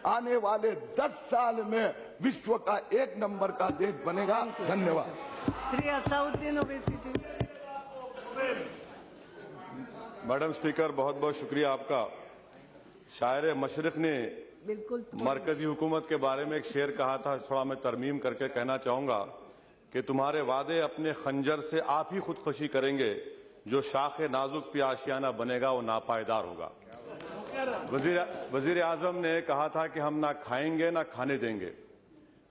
आने वाले 10 साल में विश्व का 1 नंबर का देश बनेगा। धन्यवाद। श्री असाउद्दीन ओवैसी। मैडम स्पीकर, बहुत बहुत शुक्रिया आपका। शायर मशरिक ने मरकजी हुकूमत के बारे में एक शेर कहा था, थोड़ा मैं तरमीम करके कहना चाहूंगा कि तुम्हारे वादे अपने खंजर से आप ही खुदकुशी करेंगे, जो शाख नाजुक पे आशियाना बनेगा वो नापायदार होगा। वजीर आजम ने कहा था कि हम ना खाएंगे ना खाने देंगे।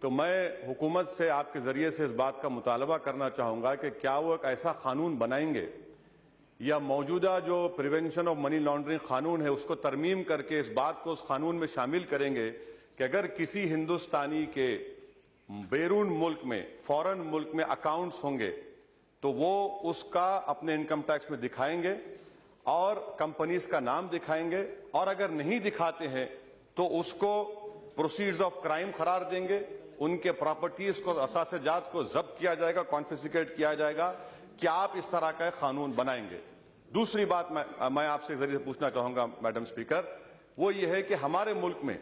तो मैं हुकूमत से आपके जरिए से इस बात का मुतालबा करना चाहूंगा कि क्या वो एक ऐसा कानून बनाएंगे या मौजूदा जो प्रिवेंशन ऑफ मनी लॉन्ड्रिंग कानून है उसको तरमीम करके इस बात को उस कानून में शामिल करेंगे कि अगर किसी हिंदुस्तानी के बैरून मुल्क में, फॉरेन मुल्क में अकाउंट्स होंगे तो वो उसका अपने इनकम टैक्स में दिखाएंगे और कंपनीज का नाम दिखाएंगे, और अगर नहीं दिखाते हैं तो उसको प्रोसीड्स ऑफ क्राइम करार देंगे, उनके प्रॉपर्टीज को, असासे-जात को जब्त किया जाएगा, कॉन्फिस्केट किया जाएगा। क्या आप इस तरह का कानून बनाएंगे? दूसरी बात मैं आपसे जरिए से पूछना चाहूंगा मैडम स्पीकर, वो ये है कि हमारे मुल्क में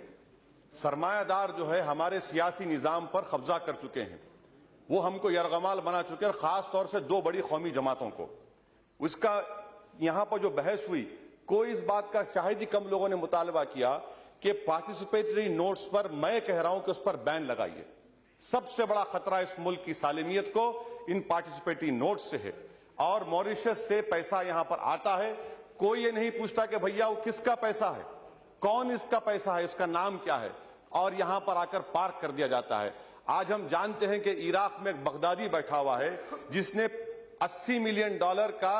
सरमायादार जो है हमारे सियासी निजाम पर कब्जा कर चुके हैं, वो हमको यरगमाल बना चुके हैं, खास तौर से 2 बड़ी कौमी जमातों को। उसका यहां पर जो बहस हुई, कोई इस बात का शायद ही कम लोगों ने मुतालबा किया कि पार्टिसिपेटरी नोट्स पर, मैं कह रहा हूं कि उस पर बैन लगाइए। सबसे बड़ा खतरा इस मुल्क की सालिमियत को इन पार्टिसिपेटरी नोट्स से है, और मॉरिशस से पैसा यहां पर आता है, कोई ये नहीं पूछता कि भैया वो किसका पैसा है, कौन इसका पैसा है, इसका नाम क्या है, और यहां पर आकर पार्क कर दिया जाता है। आज हम जानते हैं कि इराक में एक बगदादी बैठा हुआ है जिसने $80 मिलियन का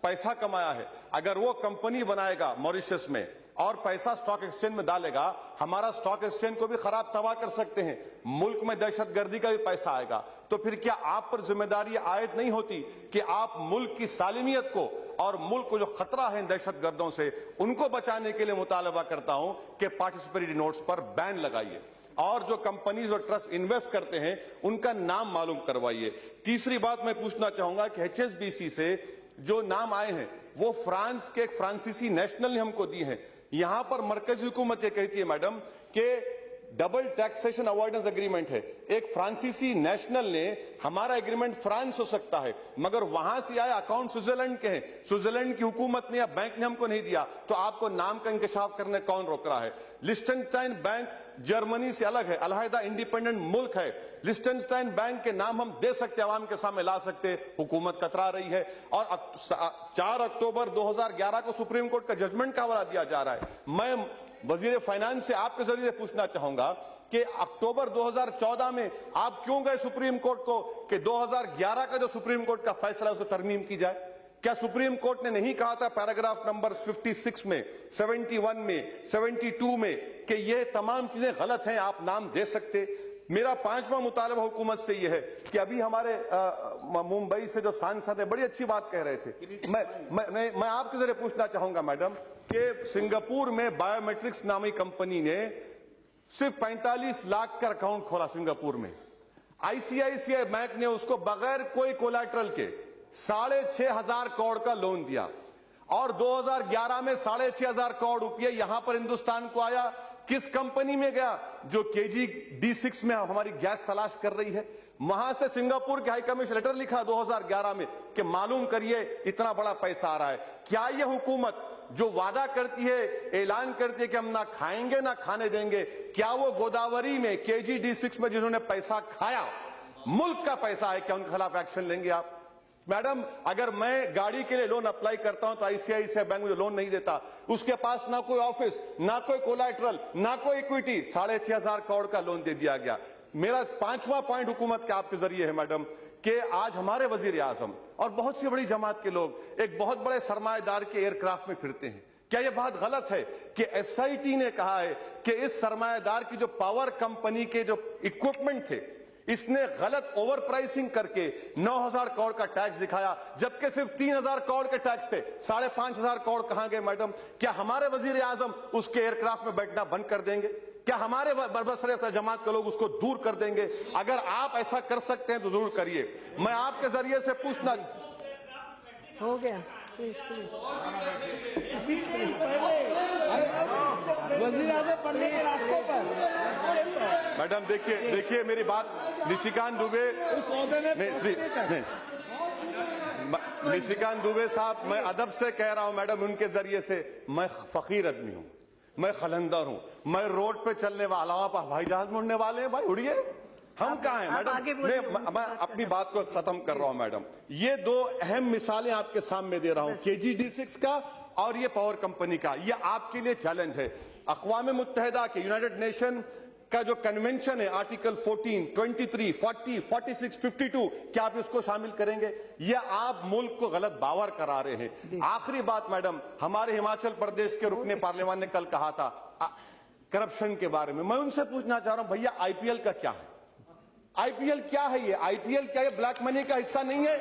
पैसा कमाया है। अगर वो कंपनी बनाएगा मॉरिशस में और पैसा स्टॉक एक्सचेंज में डालेगा, हमारा स्टॉक एक्सचेंज को भी खराब तबाह कर सकते हैं, मुल्क में दहशतगर्दी का भी पैसा आएगा। तो फिर क्या आप पर जिम्मेदारी आयद नहीं होती कि आप मुल्क की सालिमियत को और मुल्क को जो खतरा है दहशतगर्दों से, उनको बचाने के लिए मुतालबा करता हूं कि पार्टिसिपेटरी नोट्स पर बैन लगाइए, और जो कंपनीज और ट्रस्ट इन्वेस्ट करते हैं उनका नाम मालूम करवाइए। तीसरी बात मैं पूछना चाहूंगा कि HSBC से जो नाम आए हैं वो फ्रांस के एक फ्रांसीसी नेशनल ने हमको दिए हैं। यहां पर मरकजी हुकूमत ये कहती है मैडम कि डबल टैक्सेशन अवॉइडेंस एग्रीमेंट है, एक फ्रांसीसी नेशनल ने, हमारा एग्रीमेंट फ्रांस हो सकता है मगर वहां से आए अकाउंट स्विट्जरलैंड के हैं, स्विट्जरलैंड की हुकूमत ने या बैंक ने हमको नहीं दिया, तो आपको नाम का इंकशाफ करने कौन रोक रहा है? लिechtenstein बैंक जर्मनी से अलग है, अलहदा इंडिपेंडेंट मुल्क है। लिechtenstein बैंक के नाम हम दे सकते, आवाम के सामने ला सकते, हुकूमत कतरा रही है। और 4 अक्टूबर 2011 को सुप्रीम कोर्ट का जजमेंट का हवाला दिया जा रहा है। मैं वजीर फाइनेंस से आपके जरिए पूछना चाहूंगा कि अक्टूबर 2014 में आप क्यों गए सुप्रीम कोर्ट को कि 2011 का जो सुप्रीम कोर्ट का फैसला है उसको तरमीम की जाए? क्या सुप्रीम कोर्ट ने नहीं कहा था पैराग्राफ नंबर 56 में, 71 में, 72 में कि ये तमाम चीजें गलत हैं, आप नाम दे सकते? मेरा 5वां मुतालबा हुकूमत से यह है कि अभी हमारे मुंबई से जो सांसद है बड़ी अच्छी बात कह रहे थे, मैं आपके जरिए पूछना चाहूंगा मैडम कि सिंगापुर में बायोमेट्रिक्स नामी कंपनी ने सिर्फ 45 लाख का अकाउंट खोला सिंगापुर में। ICICI बैंक ने उसको बगैर कोई कोलैटरल के 6,500 करोड़ का लोन दिया, और 2011 में 6,500 करोड़ रुपये यहां पर हिंदुस्तान को आया। किस कंपनी में गया? जो KG D6 में हमारी गैस तलाश कर रही है। वहां से सिंगापुर के हाई कमीशन लेटर लिखा 2011 में कि मालूम करिए इतना बड़ा पैसा आ रहा है। क्या यह हुकूमत जो वादा करती है, ऐलान करती है कि हम ना खाएंगे ना खाने देंगे, क्या वो गोदावरी में KG D6 में जिन्होंने पैसा खाया, मुल्क का पैसा है, क्या उनके खिलाफ एक्शन लेंगे आप? मैडम, अगर मैं गाड़ी के लिए लोन अप्लाई करता हूं तो ICICI बैंक मुझे लोन नहीं देता, उसके पास ना कोई ऑफिस, ना कोई कोलैटरल, ना कोई इक्विटी, 6,500 करोड़ का लोन दे दिया गया। मेरा 5वां पॉइंट हुकूमत के आपके जरिए है मैडम कि आज हमारे वजीर आजम और बहुत सी बड़ी जमात के लोग एक बहुत बड़े सरमाएदार के एयरक्राफ्ट में फिरते हैं। क्या यह बात गलत है कि SIT ने कहा है कि इस सरमाएदार की जो पावर कंपनी के जो इक्विपमेंट थे, इसने गलत ओवर प्राइसिंग करके 9,000 करोड़ का टैक्स दिखाया, जबकि सिर्फ 3,000 करोड़ के टैक्स थे। 5,500 करोड़ कहां गए मैडम? क्या हमारे वजीर आजम उसके एयरक्राफ्ट में बैठना बंद कर देंगे? क्या हमारे बरबसरे जमात के लोग उसको दूर कर देंगे? अगर आप ऐसा कर सकते हैं तो जरूर करिए। मैं आपके जरिए से पूछना, हो गया वजीर आज़म पढ़ने के रास्ते पर मैडम देखिए मेरी बात, निशिकांत दुबे, नहीं, निशिकांत दुबे साहब, मैं अदब से कह रहा हूं मैडम, उनके जरिए से, मैं फकीर आदमी हूं, मैं खलंदर हूं, मैं रोड पे चलने वाला हूं, आप हवाई जहाज में उड़ने वाले हैं, भाई उड़िए, हम कहाँ हैं मैडम? मैं अपनी बात को खत्म कर रहा हूं मैडम। ये दो अहम मिसालें आपके सामने दे रहा हूं, KG-D6 का और ये पावर कंपनी का। ये आपके लिए चैलेंज है। अक़वाम मुत्तहिदा के, यूनाइटेड नेशन का जो कन्वेंशन है, आर्टिकल 14, 23, 40, 46, 52, क्या आप इसको शामिल करेंगे? या आप मुल्क को गलत बावर करा रहे हैं? आखिरी बात मैडम, हमारे हिमाचल प्रदेश के रुकने पार्लियामान ने कल कहा था करप्शन के बारे में। मैं उनसे पूछना चाह रहा हूं, भैया IPL का क्या है? IPL क्या है? ये IPL क्या, ये ब्लैक मनी का हिस्सा नहीं है?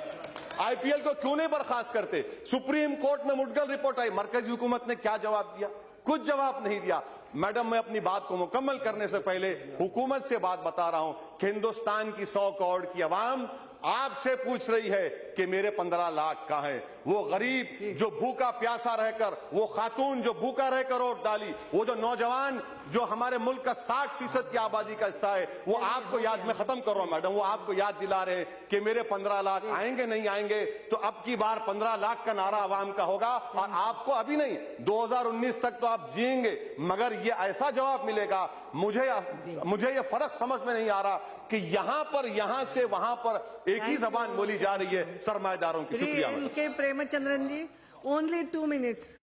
IPL को क्यों नहीं बर्खास्त करते? सुप्रीम कोर्ट में मुद्गल रिपोर्ट आई, मरकजी हुकूमत ने क्या जवाब दिया? कुछ जवाब नहीं दिया। मैडम, मैं अपनी बात को मुकम्मल करने से पहले हुकूमत से बात बता रहा हूं कि हिंदुस्तान की 100 करोड़ की आवाम आपसे पूछ रही है कि मेरे 15 लाख कहां है? वो गरीब जो भूखा प्यासा रहकर, वो खातून जो भूखा रहकर वोट डाली, वो जो नौजवान जो हमारे मुल्क का 60% की आबादी का हिस्सा है, वो आपको याद, मैं खत्म कर रहा हूं मैडम, वो आपको याद दिला रहे हैं कि मेरे 15 लाख आएंगे नहीं आएंगे। तो अब की बार 15 लाख का नारा आवाम का होगा, और आपको अभी नहीं, 2019 तक तो आप जिएंगे, मगर ये ऐसा जवाब मिलेगा। मुझे ये फर्क समझ में नहीं आ रहा कि यहां से वहां पर एक ही जबान बोली जा रही है सरमाएदारों की। शुक्रिया। प्रेमचंद्रन जी, only 2 minutes.